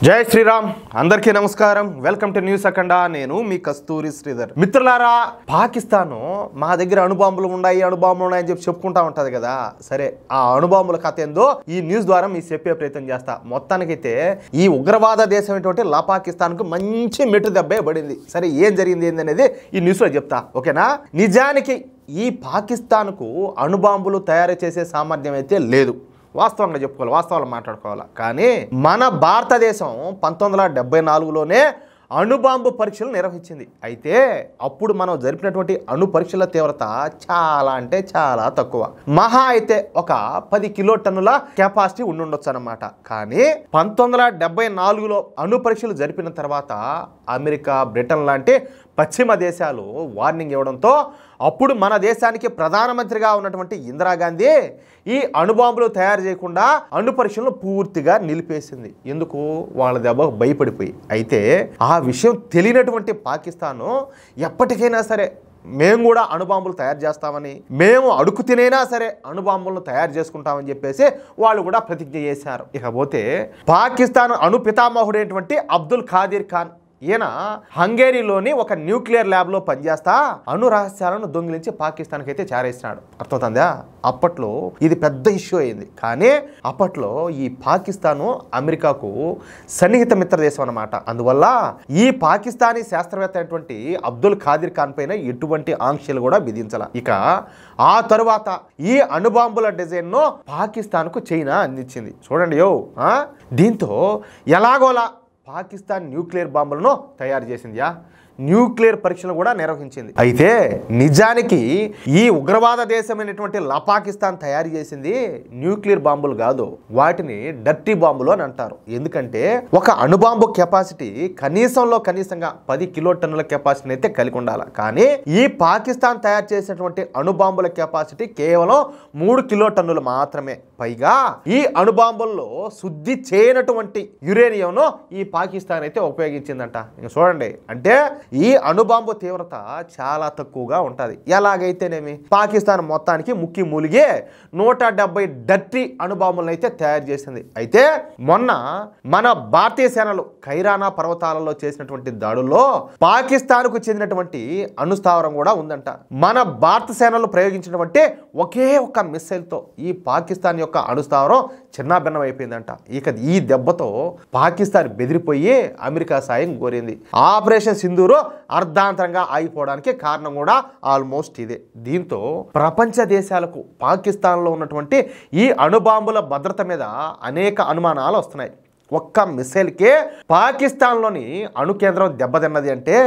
జై శ్రీరామ్ అందరికీ నమస్కారం వెల్కమ్ టు న్యూస్ అఖండ నేను మీ కస్తూరి శ్రీధర్ మిత్రులారా పాకిస్తాన్ మా దగ్గర అణుబాంబులు ఉన్నాయని చెప్పి చెప్పుకుంటా ఉంటది కదా సరే ఆ అణుబాంబుల కథ ఏందో ఈ న్యూస్ ద్వారా మీ చెప్పే ప్రయత్నం చేస్తా మొత్తానికైతే ఈ ఉగ్రవాద దేశం ఏంటంటే పాకిస్తాన్ కు మంచి మెట్టు దెబ్బే పడింది సరే ఏం జరిగింది ఏందనేది ఈ న్యూస్ లో చెప్తా ఓకేనా నిజానికి ఈ పాకిస్తాన్ కు అణుబాంబులు తయారు చేసే సామర్థ్యం అయితే లేదు వాస్తవంగా చెప్పుకోవాలి వాస్తవాలు మాట్లాడుకోవాలి కానీ మన భారతదేశం 1974లోనే అణుబాంబు పరీక్షలు నిర్వహించింది అయితే అప్పుడు మనం జరిపినటువంటి అణు పరీక్షల తీవ్రత చాలా అంటే చాలా తక్కువ మహా అయితే ఒక 10 కిలోటన్నుల కెపాసిటీ ఉండొచ్చు అన్నమాట కానీ 1974లో అణు పరీక్షలు జరిపిన తర్వాత అమెరికా బ్రిటన్ లాంటి పశ్చిమ దేశాలు వార్నింగ్ ఇవ్వడంతో అప్పుడు మన దేశానికి ప్రధానమంత్రిగా ఉన్నటువంటి ఇందిరాగాంధీ ఈ అణుబాంబులు తయారు చేయకుండా అణు పరీక్షలను పూర్తిగా నిలిపేసింది ఎందుకు వాళ్ళ దెబ్బ భయపడిపోయి అయితే ఆ విషయం తెలియనటువంటి పాకిస్తాన్ ఎప్పటికైనా సరే మేము కూడా అణుబాంబులు తయారు చేస్తామని మేము అడుగు తినైనా సరే అణుబాంబులను తయారు చేసుకుంటామని చెప్పేసి వాళ్ళు కూడా ప్రతిజ్ఞ చేశారు ఇకపోతే పాకిస్తాన్ అణు పితామహుడైనటువంటి అబ్దుల్ ఖాదిర్ ఖాన్ ఈయన హంగేరీలోని ఒక న్యూక్లియర్ ల్యాబ్ లో పనిచేస్తా అణు రహస్యాలను దొంగిలించి పాకిస్తాన్కి అయితే చేరేసినాడు అర్థమవుతుందా అప్పట్లో ఇది పెద్ద ఇష్యూ అయింది కానీ అప్పట్లో ఈ పాకిస్తాను అమెరికాకు సన్నిహిత మిత్ర దేశం అన్నమాట అందువల్ల ఈ పాకిస్తానీ శాస్త్రవేత్త అయినటువంటి అబ్దుల్ ఖాదిర్ ఖాన్ పైన ఎటువంటి ఆంక్షలు కూడా విధించాల ఇక ఆ తరువాత ఈ అణుబాంబుల డిజైన్ ను పాకిస్తాన్ కు చైనా అందించింది చూడండి దీంతో ఎలాగోలా పాకిస్తాన్ న్యూక్లియర్ బాంబులను తయారు చేసిందియా న్యూక్లియర్ పరీక్షలు కూడా నిర్వహించింది అయితే నిజానికి ఈ ఉగ్రవాద దేశమైనటువంటి పాకిస్తాన్ తయారు చేసింది న్యూక్లియర్ బాంబులు కాదు వాటిని డర్టీ బాంబులు అని అంటారు ఎందుకంటే ఒక అణుబాంబు కెపాసిటీ కనీసంగా 10 కిలోటన్నుల కెపాసిటీ అయితే కలిగి ఉండాలి కానీ ఈ పాకిస్తాన్ తయారు చేసినటువంటి అణుబాంబుల కెపాసిటీ కేవలం 3 కిలోటన్నులు మాత్రమే పైగా ఈ అణుబాంబుల్లో శుద్ధి చేయనటువంటి యురేనియంను ఈ పాకిస్తాన్ అయితే ఉపయోగించిందంట ఇంకా చూడండి అంటే ఈ అణుబాంబు తీవ్రత చాలా తక్కువగా ఉంటుంది ఎలాగైతేనేమి పాకిస్తాన్ మొత్తానికి ముక్కి మూలిగే 170 డర్టీ అణుబాంబులను అయితే తయారు చేసింది అయితే మొన్న మన భారతీయ సేనలు ఖైరానా పర్వతాలలో చేసినటువంటి దాడుల్లో పాకిస్తాన్ కు చెందినటువంటి అణుస్థావరం కూడా ఉందంట మన భారత సేనలు ప్రయోగించినటువంటి ఒకే ఒక మిస్సైల్ తో ఈ పాకిస్తాన్ యొక్క అణుస్థావరం చిన్నాభిన్నం అయిపోయిందంట ఇక ఈ దెబ్బతో పాకిస్తాన్ బెదిరిపోయి అమెరికా సాయం కోరింది ఆపరేషన్ సింధూర్ అర్ధాంతరంగా ఆగిపోవడానికి కారణం కూడా ఆల్మోస్ట్ ఇదే దీంతో ప్రపంచ దేశాలకు పాకిస్తాన్లో ఉన్నటువంటి ఈ అణుబాంబుల భద్రత మీద అనేక అనుమానాలు వస్తున్నాయి ఒక్క మిసైల్కే పాకిస్తాన్లోని అణు కేంద్రం దెబ్బతిన్నది అంటే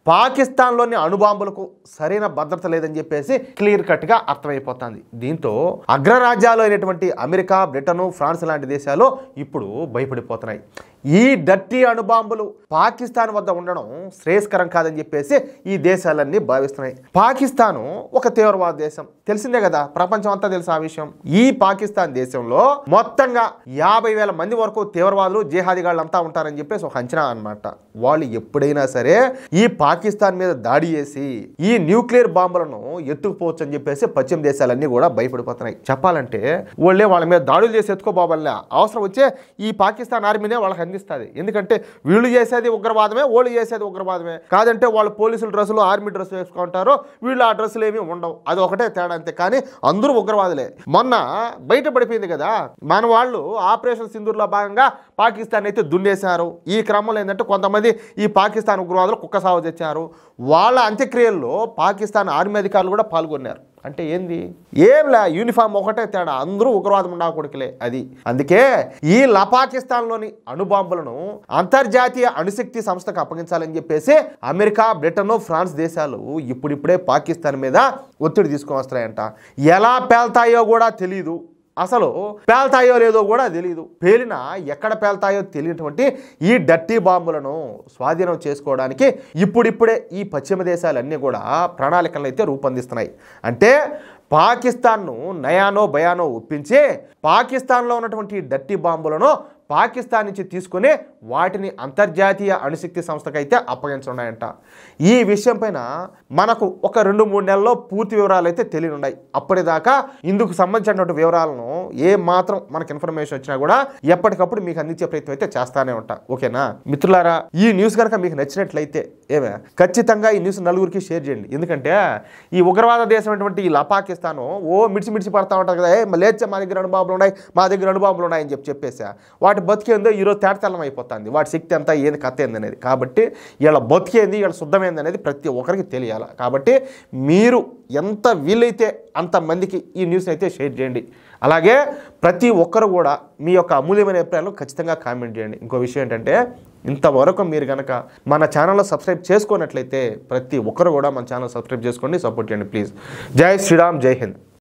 పాకిస్తాన్లోని అణుబాంబులకు సరైన భద్రత లేదని చెప్పేసి క్లియర్ కట్గా అర్థమైపోతుంది దీంతో అగ్రరాజ్యాలు అయినటువంటి అమెరికా బ్రిటన్ ఫ్రాన్స్ లాంటి దేశాలు ఇప్పుడు భయపడిపోతున్నాయి ఈ డర్టీ అణుబాంబులు పాకిస్తాన్ వద్ద ఉండడం శ్రేయస్కరం కాదని చెప్పేసి ఈ దేశాలన్నీ భావిస్తున్నాయి పాకిస్తాను ఒక తీవ్రవాద దేశం తెలిసిందే కదా ప్రపంచం అంతా తెలుసు ఆ విషయం ఈ పాకిస్తాన్ దేశంలో మొత్తంగా 50,000 మంది వరకు తీవ్రవాదులు జిహాదీగాళ్ళంతా ఉంటారని చెప్పేసి ఒక అంచనా అన్నమాట వాళ్ళు ఎప్పుడైనా సరే ఈ పాకిస్తాన్ మీద దాడి చేసి ఈ న్యూక్లియర్ బాంబులను ఎత్తుకుపోవచ్చు అని చెప్పేసి పశ్చిమ దేశాలన్నీ కూడా భయపడిపోతున్నాయి చెప్పాలంటే వాళ్ళ మీద దాడులు చేసి ఎత్తుకోబోవాలనే అవసరం వచ్చే ఈ పాకిస్తాన్ ఆర్మీనే వాళ్ళకి అందిస్తుంది ఎందుకంటే వీళ్ళు చేసేది ఉగ్రవాదమే వాళ్ళు చేసేది ఉగ్రవాదమే కాదంటే వాళ్ళు పోలీసుల డ్రెస్సులు ఆర్మీ డ్రెస్సులు వేసుకుంటారు వీళ్ళు ఆ డ్రెస్సులు ఏమీ ఉండవు అది ఒకటే తేడా అంతే కానీ అందరూ ఉగ్రవాదులే మొన్న బయటపడిపోయింది కదా మన వాళ్ళు ఆపరేషన్ సింధూర్లో భాగంగా పాకిస్తాన్ అయితే దున్నేశారు ఈ క్రమంలో ఏంటంటే కొంతమంది ఈ పాకిస్తాన్ ఉగ్రవాదులు కుక్క సాగు తెచ్చారు వాళ్ళ అంత్యక్రియల్లో పాకిస్తాన్ ఆర్మీ అధికారులు కూడా పాల్గొన్నారు అంటే ఏంది ఏంలా యూనిఫామ్ ఒకటే తేడా అందరూ ఉగ్రవాదం ఉండకూడదులే అది అందుకే ఈ పాకిస్తాన్లోని అణుబాంబులను అంతర్జాతీయ అణుశక్తి సంస్థకు అప్పగించాలని చెప్పేసి అమెరికా బ్రిటన్ ఫ్రాన్స్ దేశాలు ఇప్పుడిప్పుడే పాకిస్తాన్ మీద ఒత్తిడి తీసుకొని వస్తాయంట ఎలా పేల్తాయో కూడా తెలియదు అసలు పేల్తాయో లేదో కూడా తెలియదు పేలినా ఎక్కడ పేల్తాయో తెలియనటువంటి ఈ డర్టీ బాంబులను స్వాధీనం చేసుకోవడానికి ఇప్పుడిప్పుడే ఈ పశ్చిమ దేశాలన్నీ కూడా ప్రణాళికలను అయితే రూపొందిస్తున్నాయి అంటే పాకిస్తాన్ను నయానో భయానో ఒప్పించి పాకిస్తాన్లో ఉన్నటువంటి డర్టీ బాంబులను పాకిస్తాన్ నుంచి తీసుకుని వాటిని అంతర్జాతీయ అణుశక్తి సంస్థకైతే అప్పగించున్నాయంట. ఈ విషయం పైన మనకు ఒక 2-3 నెలల్లో పూర్తి వివరాలు అయితే తెలియనున్నాయి. అప్పటిదాకా ఇందుకు సంబంధించినటువంటి వివరాలను ఏ మాత్రం మనకు ఇన్ఫర్మేషన్ వచ్చినా కూడా ఎప్పటికప్పుడు మీకు అందించే ప్రయత్నం అయితే చేస్తానే ఉంటా. ఓకేనా మిత్రులారా, ఈ న్యూస్ కనుక మీకు నచ్చినట్లయితే ఖచ్చితంగా ఈ న్యూస్ నలుగురికి షేర్ చేయండి. ఎందుకంటే ఈ ఉగ్రవాద దేశమైనటువంటి ఈ పాకిస్తాన్ మిడిచి పడతా ఉంటుంది కదా, లేచే మా దగ్గర అణుబాంబులు ఉన్నాయని చెప్పేసా వాటి బతికేందో ఈరోజు తేటతెల్లం అయిపోతుంది. వాటి శక్తి అంతా ఏంది కథ ఏంది అనేది. కాబట్టి వీళ్ళ బతికేంది వీళ్ళ శుద్ధమైంది అనేది ప్రతి ఒక్కరికి తెలియాలి. కాబట్టి మీరు ఎంత వీలైతే అంతమందికి ఈ న్యూస్ని అయితే షేర్ చేయండి. అలాగే ప్రతి ఒక్కరు కూడా మీ యొక్క అమూల్యమైన అభిప్రాయాలను ఖచ్చితంగా కామెంట్ చేయండి. ఇంకో విషయం ఏంటంటే ఇంతవరకు మీరు కనుక మన ఛానల్లో సబ్స్క్రైబ్ చేసుకున్నట్లయితే ప్రతి ఒక్కరు కూడా మన ఛానల్ సబ్స్క్రైబ్ చేసుకోండి, సపోర్ట్ చేయండి ప్లీజ్. జై శ్రీరామ్, జై హింద్.